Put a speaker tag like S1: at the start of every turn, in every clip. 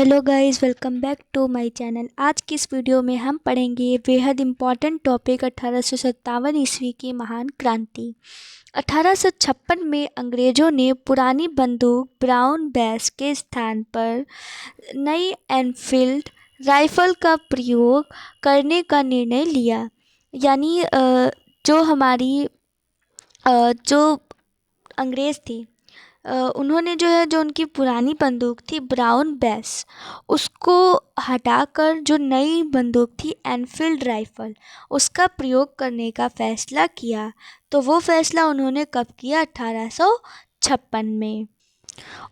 S1: Hello guys, welcome back to my channel. आज की इस वीडियो में हम पढ़ेंगे बेहद इम्पॉर्टेंट टॉपिक 1857 ईस्वी की महान क्रांति। 1856 में अंग्रेज़ों ने पुरानी बंदूक ब्राउन बेस के स्थान पर नई एनफील्ड राइफल का प्रयोग करने का निर्णय लिया। यानी जो अंग्रेज़ थे, उन्होंने जो उनकी पुरानी बंदूक थी ब्राउन बेस, उसको हटाकर जो नई बंदूक थी एनफील्ड राइफ़ल, उसका प्रयोग करने का फ़ैसला किया। तो वो फ़ैसला उन्होंने कब किया? 1856 में।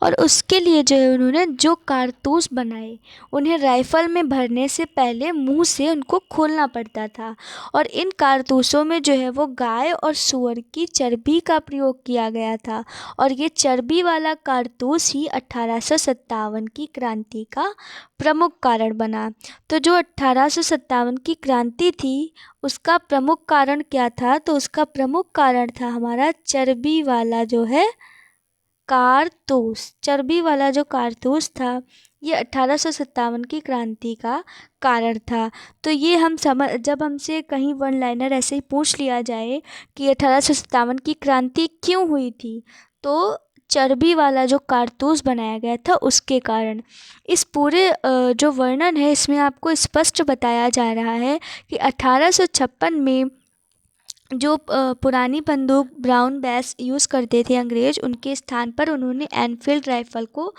S1: और उसके लिए जो है उन्होंने जो कारतूस बनाए, उन्हें राइफ़ल में भरने से पहले मुंह से उनको खोलना पड़ता था। और इन कारतूसों में जो है वो गाय और सूअर की चर्बी का प्रयोग किया गया था। और ये चर्बी वाला कारतूस ही 1857 की क्रांति का प्रमुख कारण बना। तो जो 1857 की क्रांति थी, उसका प्रमुख कारण क्या था? तो उसका प्रमुख कारण था हमारा चर्बी वाला जो है कारतूस। चर्बी वाला जो कारतूस था, ये 1857 की क्रांति का कारण था। तो ये जब हमसे कहीं वन लाइनर ऐसे ही पूछ लिया जाए कि 1857 की क्रांति क्यों हुई थी, तो चर्बी वाला जो कारतूस बनाया गया था उसके कारण। इस पूरे जो वर्णन है, इसमें आपको स्पष्ट बताया जा रहा है कि 1856 में जो पुरानी बंदूक ब्राउन बेस यूज़ करते थे अंग्रेज़, उनके स्थान पर उन्होंने एनफील्ड राइफ़ल को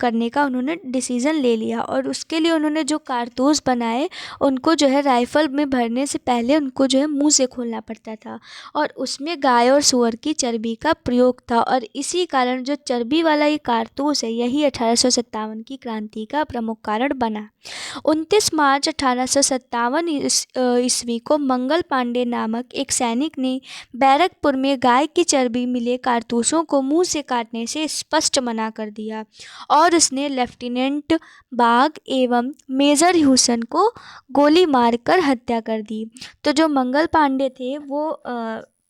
S1: करने का उन्होंने डिसीज़न ले लिया। और उसके लिए उन्होंने जो कारतूस बनाए, उनको जो है राइफ़ल में भरने से पहले उनको जो है मुंह से खोलना पड़ता था। और उसमें गाय और सूअर की चर्बी का प्रयोग था। और इसी कारण जो चर्बी वाला ये कारतूस है, यही 1857 की क्रांति का प्रमुख कारण बना। 29 मार्च 1857 ईस्वी को मंगल पांडे नामक एक सैनिक ने बैरकपुर में गाय की चर्बी मिले कारतूसों को मुंह से काटने से स्पष्ट मना कर दिया। और उसने लेफ्टिनेंट बाग एवं मेजर ह्यूसन को गोली मारकर हत्या कर दी। तो जो मंगल पांडे थे, वो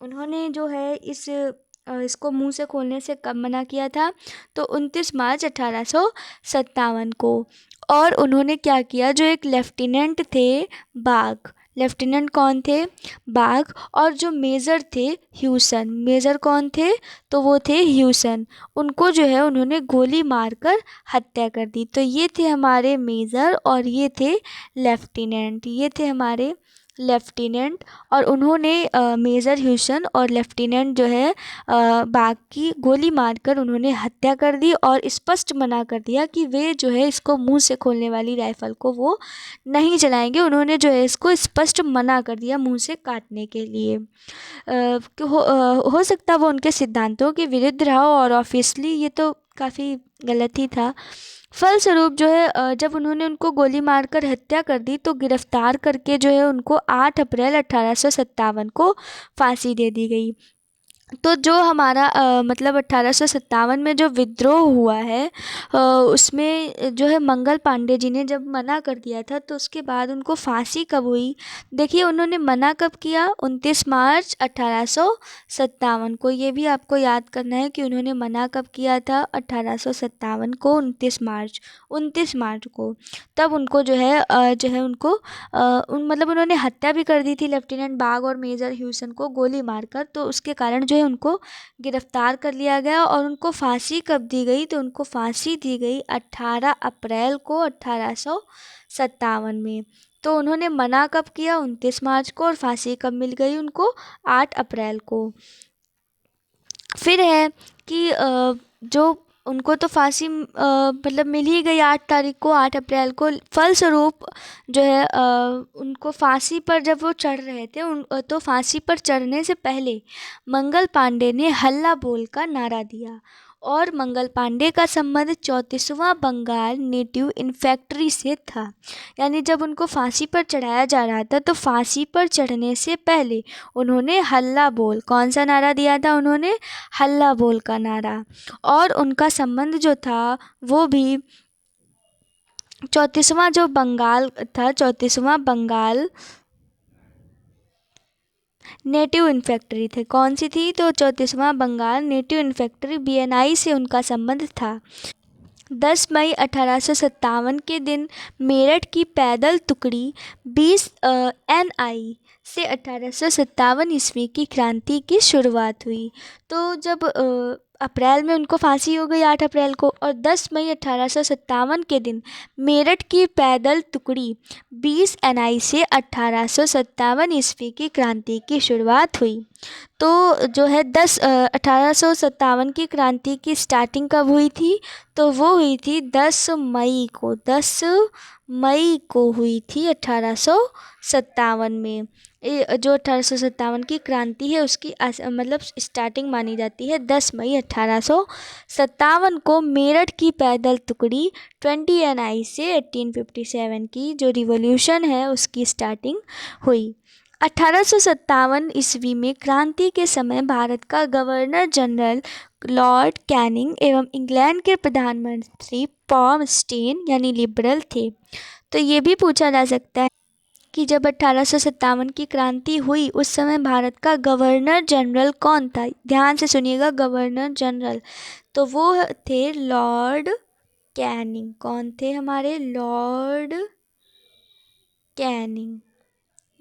S1: उन्होंने जो है इसको मुंह से खोलने से कब मना किया था? तो 29 मार्च 1857 को। और उन्होंने क्या किया? जो एक लेफ्टिनेंट थे बाग, लेफ्टिनेंट कौन थे? बाग। और जो मेजर थे ह्यूसन, मेजर कौन थे? तो वो थे ह्यूसन। उनको जो है उन्होंने गोली मारकर हत्या कर दी। तो ये थे हमारे मेजर और ये थे लेफ्टिनेंट, ये थे हमारे लेफ्टिनेंट। और उन्होंने मेजर ह्यूसन और लेफ्टिनेंट जो है बाग की गोली मारकर उन्होंने हत्या कर दी। और स्पष्ट मना कर दिया कि वे जो है इसको मुंह से खोलने वाली राइफ़ल को वो नहीं चलाएंगे। उन्होंने जो है इसको स्पष्ट मना कर दिया मुंह से काटने के लिए। हो सकता है वो उनके सिद्धांतों के विरुद्ध रहा, और ऑब्वियसली ये तो काफ़ी गलत ही था। फलस्वरूप जो है जब उन्होंने उनको गोली मारकर हत्या कर दी, तो गिरफ्तार करके जो है उनको 8 अप्रैल 1857 को फांसी दे दी गई। तो जो हमारा 1857 में जो विद्रोह हुआ है, उसमें जो है मंगल पांडे जी ने जब मना कर दिया था, तो उसके बाद उनको फांसी कब हुई? देखिए, उन्होंने मना कब किया? 29 मार्च 1857 को। ये भी आपको याद करना है कि उन्होंने मना कब किया था? 1857 को, 29 मार्च को। तब उनको जो है उनको उन्होंने हत्या भी कर दी थी लेफ्टिनेंट बाग और मेजर ह्यूसन को गोली मारकर। तो उसके कारण जो है उनको गिरफ्तार कर लिया गया। और उनको फांसी कब दी गई? तो उनको फांसी दी गई 18 अप्रैल को 1857 में। तो उन्होंने मना कब किया? 29 मार्च को। और फांसी कब मिल गई उनको? 8 अप्रैल को। फिर है कि जो उनको तो फांसी मिल ही गई 8 तारीख को, 8 अप्रैल को। फलस्वरूप जो है उनको फांसी पर जब वो चढ़ रहे थे, तो फांसी पर चढ़ने से पहले मंगल पांडे ने हल्ला बोल का नारा दिया। और मंगल पांडे का संबंध 34वां बंगाल नेटिव इन्फैक्ट्री से था। यानी जब उनको फांसी पर चढ़ाया जा रहा था, तो फांसी पर चढ़ने से पहले उन्होंने हल्ला बोल, कौन सा नारा दिया था? उन्होंने हल्ला बोल का नारा। और उनका संबंध जो था वो भी 34वां जो बंगाल था, 34वां बंगाल नेटिव इन्फैक्ट्री थे। कौन सी थी? तो 34वां बंगाल नेटिव इन्फैक्ट्री BNI से उनका संबंध था। 10 मई 1857 के दिन मेरठ की पैदल टुकड़ी 20 NI से 1857 ईस्वी की क्रांति की शुरुआत हुई। तो जब अप्रैल में उनको फांसी हो गई 8 अप्रैल को, और 10 मई 1857 के दिन मेरठ की पैदल टुकड़ी 20 NI से 1857 ईस्वी की क्रांति की शुरुआत हुई। तो जो है 1857 की क्रांति की स्टार्टिंग कब हुई थी? तो वो हुई थी 10 मई को, 10 मई को हुई थी 1857 में। जो 1857 की क्रांति है उसकी मतलब स्टार्टिंग मानी जाती है 10 मई 1857 को मेरठ की पैदल टुकड़ी 20 NI से 1857 की जो रिवॉल्यूशन है उसकी स्टार्टिंग हुई। 1857 ईस्वी में क्रांति के समय भारत का गवर्नर जनरल लॉर्ड कैनिंग एवं इंग्लैंड के प्रधानमंत्री पॉल स्टेन यानी लिबरल थे। तो ये भी पूछा जा सकता है कि जब 1857 की क्रांति हुई उस समय भारत का गवर्नर जनरल कौन था? ध्यान से सुनिएगा, गवर्नर जनरल, तो वो थे लॉर्ड कैनिंग। कौन थे हमारे? Lord Canning.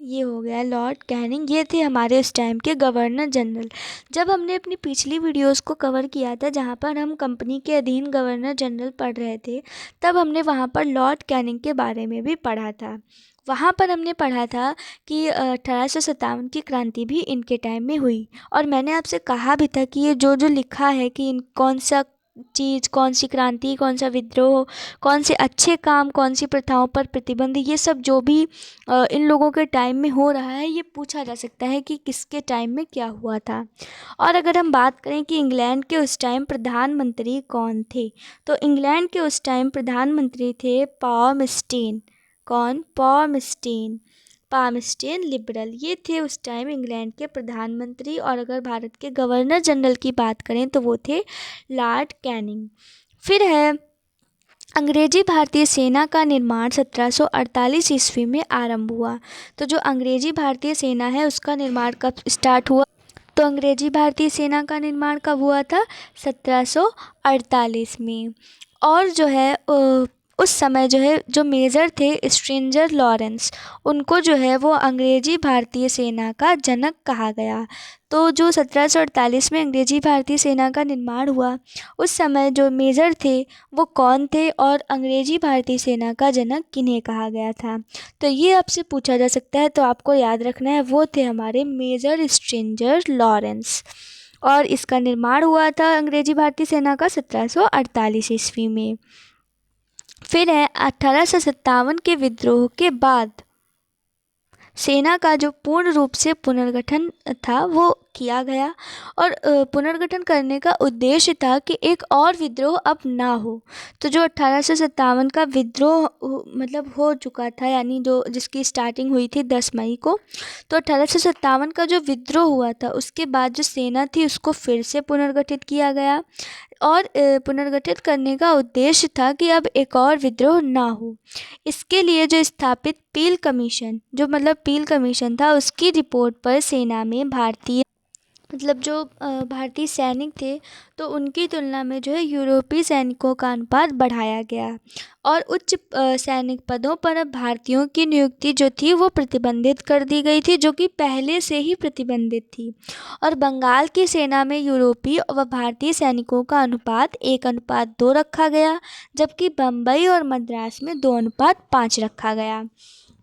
S1: ये हो गया लॉर्ड कैनिंग, ये थे हमारे उस टाइम के गवर्नर जनरल। जब हमने अपनी पिछली वीडियोस को कवर किया था जहाँ पर हम कंपनी के अधीन गवर्नर जनरल पढ़ रहे थे, तब हमने वहाँ पर लॉर्ड कैनिंग के बारे में भी पढ़ा था। वहाँ पर हमने पढ़ा था कि 1857 की क्रांति भी इनके टाइम में हुई, और मैंने आपसे कहा भी था कि ये जो जो लिखा है कि कौन सा चीज़, कौन सी क्रांति, कौन सा विद्रोह, कौन से अच्छे काम, कौन सी प्रथाओं पर प्रतिबंध, ये सब जो भी इन लोगों के टाइम में हो रहा है, ये पूछा जा सकता है कि किसके टाइम में क्या हुआ था। और अगर हम बात करें कि इंग्लैंड के उस टाइम प्रधानमंत्री कौन थे, तो इंग्लैंड के उस टाइम प्रधानमंत्री थे पामस्टेन। कौन? पामस्टेन लिबरल, ये थे उस टाइम इंग्लैंड के प्रधानमंत्री। और अगर भारत के गवर्नर जनरल की बात करें तो वो थे लॉर्ड कैनिंग। फिर है अंग्रेजी भारतीय सेना का निर्माण 1748 ईस्वी में आरंभ हुआ। तो जो अंग्रेजी भारतीय सेना है उसका निर्माण कब स्टार्ट हुआ? तो अंग्रेजी भारतीय सेना का निर्माण कब हुआ था? 1748 में। और जो है उस समय जो है जो मेजर थे स्ट्रेंजर लॉरेंस, उनको जो है वो अंग्रेजी भारतीय सेना का जनक कहा गया। तो जो 1748 में अंग्रेजी भारतीय सेना का निर्माण हुआ उस समय जो मेजर थे वो कौन थे, और अंग्रेजी भारतीय सेना का जनक किन्हें कहा गया था? तो ये आपसे पूछा जा सकता है, तो आपको याद रखना है वो थे हमारे मेजर स्ट्रेंजर लॉरेंस। और इसका निर्माण हुआ था अंग्रेजी भारतीय सेना का 1748 ईस्वी में। फिर है 1857 के विद्रोह के बाद सेना का जो पूर्ण रूप से पुनर्गठन था वो किया गया, और पुनर्गठन करने का उद्देश्य था कि एक और विद्रोह अब ना हो। तो जो 1857 का विद्रोह मतलब हो चुका था, यानी जो जिसकी स्टार्टिंग हुई थी 10 मई को, तो 1857 का जो विद्रोह हुआ था उसके बाद जो सेना थी उसको फिर से पुनर्गठित किया गया, और पुनर्गठित करने का उद्देश्य था कि अब एक और विद्रोह ना हो। इसके लिए जो स्थापित पील कमीशन, जो मतलब पील कमीशन था, उसकी रिपोर्ट पर सेना में भारतीय मतलब जो भारतीय सैनिक थे तो उनकी तुलना में जो है यूरोपीय सैनिकों का अनुपात बढ़ाया गया, और उच्च सैनिक पदों पर अब भारतीयों की नियुक्ति जो थी वो प्रतिबंधित कर दी गई थी, जो कि पहले से ही प्रतिबंधित थी। और बंगाल की सेना में यूरोपीय व भारतीय सैनिकों का अनुपात 1:2 रखा गया, जबकि बम्बई और मद्रास में 2:5 रखा गया।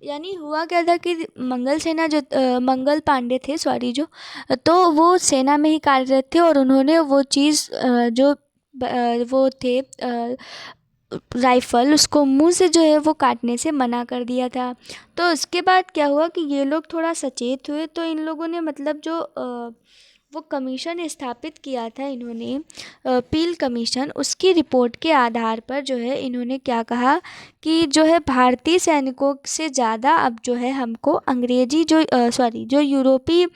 S1: यानी हुआ क्या था कि मंगल सेना जो मंगल पांडे थे, सॉरी, जो तो वो सेना में ही कार्यरत थे, और उन्होंने वो चीज़ जो वो थे राइफ़ल, उसको मुंह से जो है वो काटने से मना कर दिया था। तो उसके बाद क्या हुआ कि ये लोग थोड़ा सचेत हुए, तो इन लोगों ने मतलब जो वो कमीशन स्थापित किया था इन्होंने, पील कमीशन, उसकी रिपोर्ट के आधार पर जो है इन्होंने क्या कहा कि जो है भारतीय सैनिकों से ज़्यादा अब जो है हमको अंग्रेजी जो यूरोपीय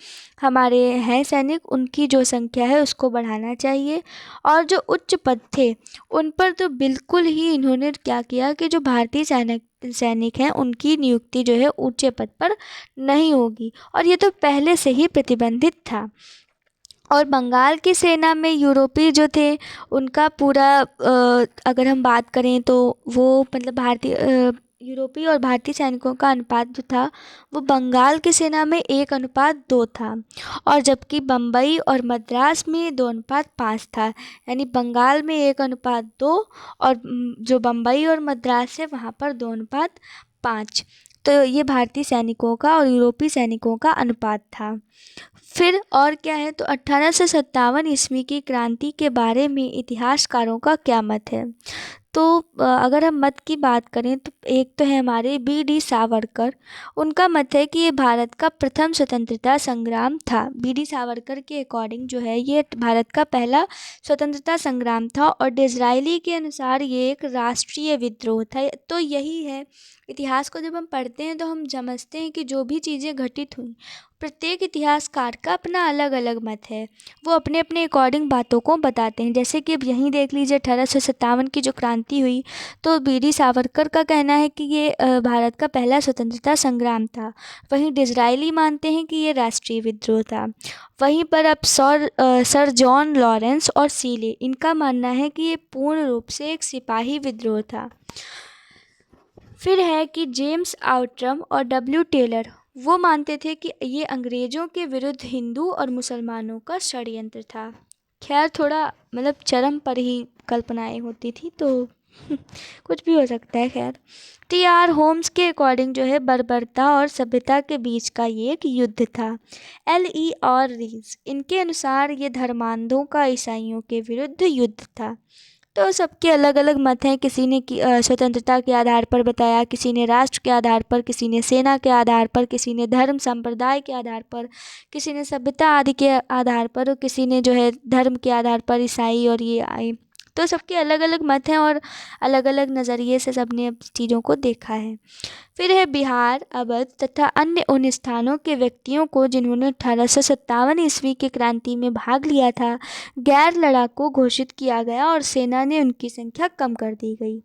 S1: हमारे हैं सैनिक, उनकी जो संख्या है उसको बढ़ाना चाहिए। और जो उच्च पद थे उन पर तो बिल्कुल ही इन्होंने क्या किया कि जो भारतीय सैनिक हैं उनकी नियुक्ति जो है ऊंचे पद पर नहीं होगी, और ये तो पहले से ही प्रतिबंधित था। और बंगाल की सेना में यूरोपीय जो थे उनका पूरा अगर हम बात करें तो वो मतलब यूरोपीय और भारतीय सैनिकों का अनुपात जो था वो बंगाल की सेना में 1:2 था, और जबकि बम्बई और मद्रास में 2:5 था। यानी बंगाल में 1:2 और जो बम्बई और मद्रास है वहाँ पर 2:5। तो ये भारतीय सैनिकों का और यूरोपीय सैनिकों का अनुपात था। फिर और क्या है, तो 1857 ईस्वी की क्रांति के बारे में इतिहासकारों का क्या मत है। तो अगर हम मत की बात करें तो एक तो है हमारे बी.डी. सावरकर। उनका मत है कि ये भारत का प्रथम स्वतंत्रता संग्राम था। बी.डी. सावरकर के अकॉर्डिंग जो है ये भारत का पहला स्वतंत्रता संग्राम था, और डिज़रायली के अनुसार ये एक राष्ट्रीय विद्रोह था। तो यही है, इतिहास को जब हम पढ़ते हैं तो हम समझते हैं कि जो भी चीज़ें घटित हुई, प्रत्येक इतिहासकार का अपना अलग अलग मत है। वो अपने अपने अकॉर्डिंग बातों को बताते हैं। जैसे कि अब यहीं देख लीजिए 1857 की जो क्रांति हुई, तो बी.डी. सावरकर का कहना है कि ये भारत का पहला स्वतंत्रता संग्राम था। वहीं डिज़रायली मानते हैं कि ये राष्ट्रीय विद्रोह था। वहीं पर अब सर जॉन लॉरेंस और सीले, इनका मानना है कि ये पूर्ण रूप से एक सिपाही विद्रोह था। फिर है कि जेम्स आउट्रम और डब्ल्यू टेलर, वो मानते थे कि ये अंग्रेज़ों के विरुद्ध हिंदू और मुसलमानों का षड्यंत्र था। खैर थोड़ा मतलब चरम पर ही कल्पनाएं होती थी, तो कुछ भी हो सकता है। खैर टी.आर. होम्स के अकॉर्डिंग जो है बर्बरता और सभ्यता के बीच का ये एक युद्ध था। L.E. और रीज, इनके अनुसार ये धर्मांधों का ईसाइयों के विरुद्ध युद्ध था। तो सबके अलग अलग मत हैं। किसी ने स्वतंत्रता के आधार पर बताया, किसी ने राष्ट्र के आधार पर, किसी ने सेना के आधार पर, किसी ने धर्म संप्रदाय के आधार पर, किसी ने सभ्यता आदि के आधार पर, और किसी ने जो है धर्म के आधार पर ईसाई और ये आए। तो सबके अलग अलग मत हैं और अलग अलग नज़रिए से सबने चीज़ों को देखा है। फिर है बिहार, अवध तथा अन्य उन स्थानों के व्यक्तियों को जिन्होंने 1857 ईस्वी की क्रांति में भाग लिया था गैर लड़ाकू घोषित किया गया, और सेना ने उनकी संख्या कम कर दी गई।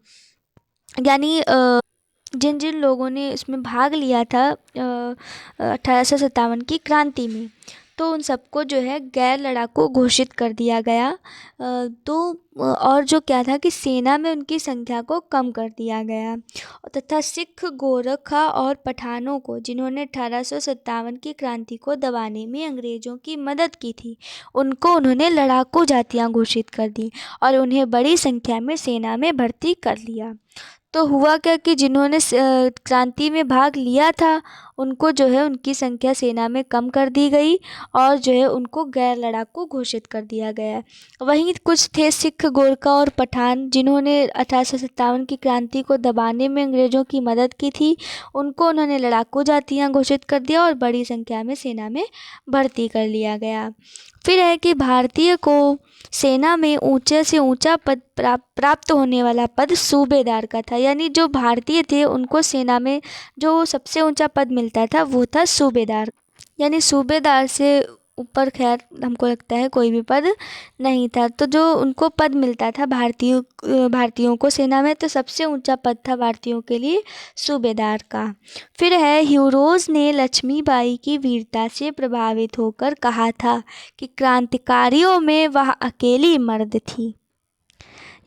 S1: यानी जिन जिन लोगों ने इसमें भाग लिया था 1857 की क्रांति में, तो उन सबको जो है गैर लड़ाकू घोषित कर दिया गया। तो और जो क्या था कि सेना में उनकी संख्या को कम कर दिया गया, तथा सिख, गोरखा और पठानों को जिन्होंने 1857 की क्रांति को दबाने में अंग्रेज़ों की मदद की थी, उनको उन्होंने लड़ाकू जातियां घोषित कर दी और उन्हें बड़ी संख्या में सेना में भर्ती कर लिया। तो हुआ क्या कि जिन्होंने क्रांति में भाग लिया था उनको जो है उनकी संख्या सेना में कम कर दी गई, और जो है उनको गैर लड़ाकू घोषित कर दिया गया। वहीं कुछ थे सिख, गोरखा और पठान जिन्होंने 1857 की क्रांति को दबाने में अंग्रेज़ों की मदद की थी, उनको उन्होंने लड़ाकू जातियां घोषित कर दिया और बड़ी संख्या में सेना में भर्ती कर लिया गया। फिर है कि भारतीय को सेना में ऊंचे से ऊंचा पद प्राप्त होने वाला पद सूबेदार का था। यानी जो भारतीय थे उनको सेना में जो सबसे ऊंचा पद मिलता था वो था सूबेदार। यानी सूबेदार से ऊपर खैर हमको लगता है कोई भी पद नहीं था। तो जो उनको पद मिलता था भारतीयों को सेना में, तो सबसे ऊंचा पद था भारतीयों के लिए सूबेदार का। फिर है ह्यूरोज ने लक्ष्मीबाई की वीरता से प्रभावित होकर कहा था कि क्रांतिकारियों में वह अकेली मर्द थी।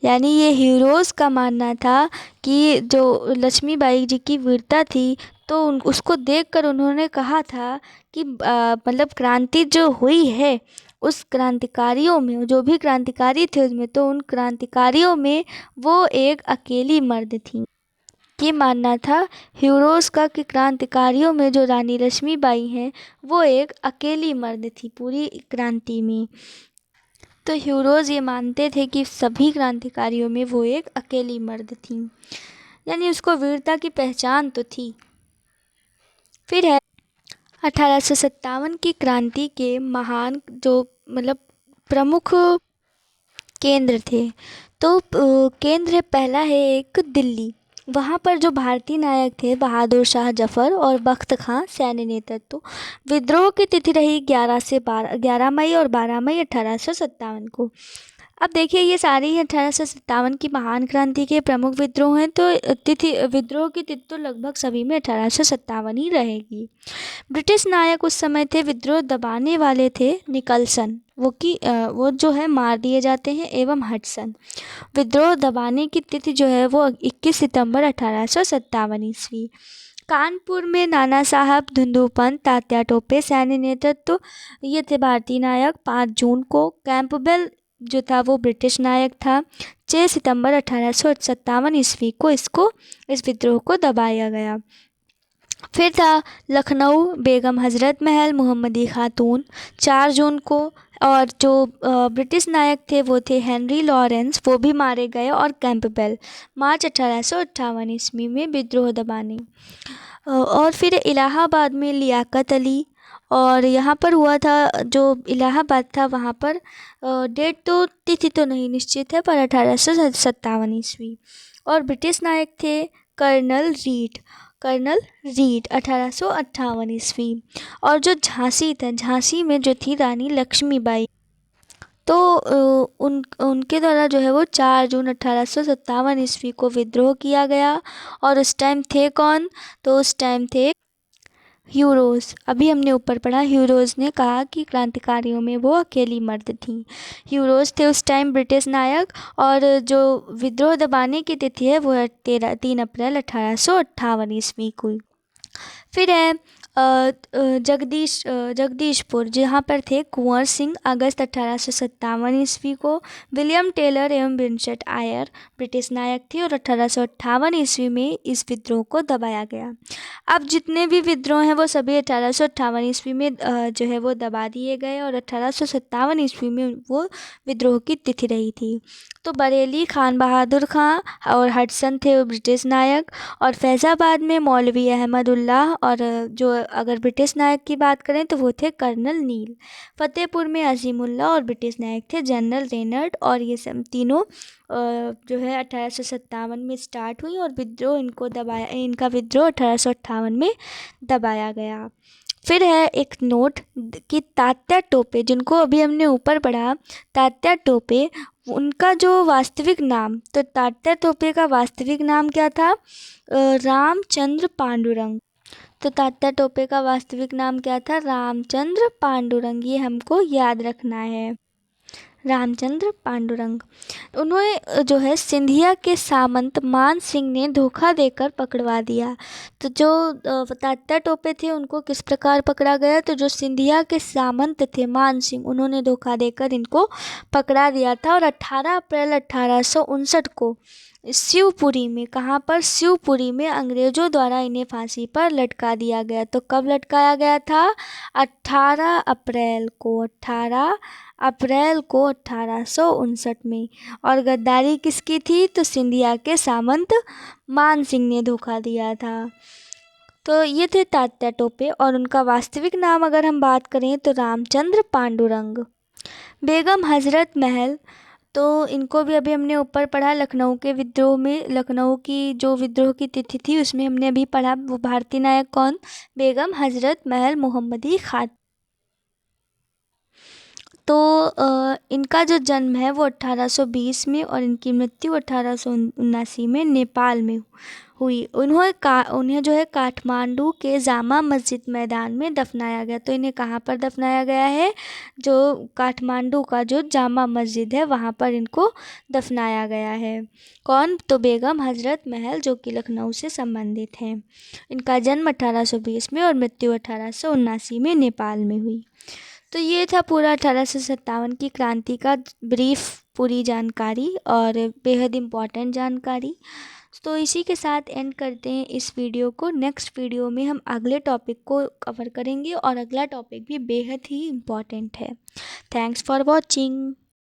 S1: यानी ये हीरोज़ का मानना था कि जो लक्ष्मीबाई जी की वीरता थी, तो उसको देखकर उन्होंने कहा था कि मतलब क्रांति जो हुई है उस क्रांतिकारियों में, जो भी क्रांतिकारी थे उसमें, तो उन क्रांतिकारियों में वो एक अकेली मर्द थी। ये मानना था हीरोज़ का कि क्रांतिकारियों में जो रानी लक्ष्मीबाई हैं वो एक अकेली मर्द थी पूरी क्रांति में। तो हीरोज़ ये मानते थे कि सभी क्रांतिकारियों में वो एक अकेली मर्द थी, यानी उसको वीरता की पहचान तो थी। फिर है 1857 की क्रांति के महान जो मतलब प्रमुख केंद्र थे। तो केंद्र पहला है एक दिल्ली। वहाँ पर जो भारतीय नायक थे बहादुर शाह जफ़र और बख्त खां सैन्य नेतृत्व। विद्रोह की तिथि रही 11 मई और 12 मई 1857 को। अब देखिए ये सारे ही 1857 की महान क्रांति के प्रमुख विद्रोह हैं, तो विद्रोह की तिथि तो लगभग सभी में 1857 ही रहेगी। ब्रिटिश नायक उस समय थे, विद्रोह दबाने वाले थे निकलसन, वो जो है मार दिए जाते हैं, एवं हडसन। विद्रोह दबाने की तिथि जो है वो 21 सितंबर 1857 ईस्वी। कानपुर में नाना साहब धुंधुपंत तात्या टोपे सैन्य नेतृत्व, ये थे भारतीय नायक। 5 जून को कैंपबेल जो था वो ब्रिटिश नायक था। 6 सितंबर 1857 ईस्वी को इस विद्रोह को दबाया गया। फिर था लखनऊ, बेगम हजरत महल मोहम्मदी खातून, 4 जून को। और जो ब्रिटिश नायक थे वो थे हेनरी लॉरेंस, वो भी मारे गए। और कैंपबेल, मार्च 1858 ईस्वी में विद्रोह दबाने। और फिर इलाहाबाद में लियाकत अली, और यहाँ पर हुआ था जो इलाहाबाद था वहाँ पर डेट तो तिथि तो नहीं निश्चित है, पर 1857 ईस्वी। और ब्रिटिश नायक थे कर्नल रीड 1858 ईस्वी। और जो झांसी था, झांसी में जो थी रानी लक्ष्मीबाई, तो उनके द्वारा जो है वो 4 जून 1857 ईस्वी को विद्रोह किया गया। और उस टाइम थे कौन, तो उस टाइम थे ह्यूरोज। अभी हमने ऊपर पढ़ा, ह्यूरोज ने कहा कि क्रांतिकारियों में वो अकेली मर्द थी। ह्यूरोज थे उस टाइम ब्रिटिश नायक। और जो विद्रोह दबाने की तिथि है वो 3 अप्रैल 1858 ईस्वी को। फिर है जगदीशपुर, जहाँ पर थे कुंवर सिंह, अगस्त 1857 ईस्वी को। विलियम टेलर एवं विंसेंट आयर ब्रिटिश नायक थे, और 1858 ईस्वी में इस विद्रोह को दबाया गया। अब जितने भी विद्रोह हैं वो सभी 1858 ईस्वी में जो है वो दबा दिए गए, और 1857 ईस्वी में वो विद्रोह की तिथि रही थी। तो बरेली खान बहादुर खां और हडसन थे वो ब्रिटिश नायक। और फैज़ाबाद में मौलवी अहमद उल्लाह, और जो अगर ब्रिटिश नायक की बात करें तो वो थे कर्नल नील। फतेहपुर में अजीमुल्ला, और ब्रिटिश नायक थे जनरल रेनर्ड। और ये सब तीनों जो है 1857 में स्टार्ट हुई, और इनका विद्रोह 1858 में दबाया गया। फिर है एक नोट कि तात्या टोपे, जिनको अभी हमने ऊपर पढ़ा, तात्या टोपे, उनका जो वास्तविक नाम, तो तात्या टोपे का वास्तविक नाम क्या था, रामचंद्र पांडुरंग। तो तात्या टोपे का वास्तविक नाम क्या था, रामचंद्र पांडुरंग, ये हमको याद रखना है, रामचंद्र पांडुरंग। उन्हें जो है सिंधिया के सामंत मान सिंह ने धोखा देकर पकड़वा दिया। तो जो तात्या टोपे थे उनको किस प्रकार पकड़ा गया, तो जो सिंधिया के सामंत थे मान सिंह, उन्होंने धोखा देकर इनको पकड़ा दिया था। और 18 अप्रैल 1859 को शिवपुरी में, कहाँ पर, शिवपुरी में अंग्रेज़ों द्वारा इन्हें फांसी पर लटका दिया गया। तो कब लटकाया गया था, 18 अप्रैल को, 18 अप्रैल को 1859 में। और गद्दारी किसकी थी, तो सिंधिया के सामंत मान सिंह ने धोखा दिया था। तो ये थे तात्या टोपे, और उनका वास्तविक नाम अगर हम बात करें तो रामचंद्र पांडुरंग। बेगम हजरत महल, तो इनको भी अभी हमने ऊपर पढ़ा, लखनऊ के विद्रोह में, लखनऊ की जो विद्रोह की तिथि थी उसमें हमने अभी पढ़ा, वो भारतीय नायक कौन, बेगम हजरत महल मोहम्मदी खातून। तो इनका जो जन्म है वो 1820 में, और इनकी मृत्यु 1879 में नेपाल में हुई। उन्हें जो है काठमांडू के जामा मस्जिद मैदान में दफनाया गया। तो इन्हें कहाँ पर दफनाया गया है, जो काठमांडू का जो जामा मस्जिद है वहाँ पर इनको दफनाया गया है। कौन, तो बेगम हजरत महल, जो कि लखनऊ से संबंधित हैं। इनका जन्म 1820 में और मृत्यु 1879 में नेपाल में हुई। तो ये था पूरा 1857 की क्रांति का ब्रीफ पूरी जानकारी, और बेहद इम्पॉर्टेंट जानकारी। तो इसी के साथ एंड करते हैं इस वीडियो को। नेक्स्ट वीडियो में हम अगले टॉपिक को कवर करेंगे, और अगला टॉपिक भी बेहद ही इम्पॉर्टेंट है। Thanks for watching.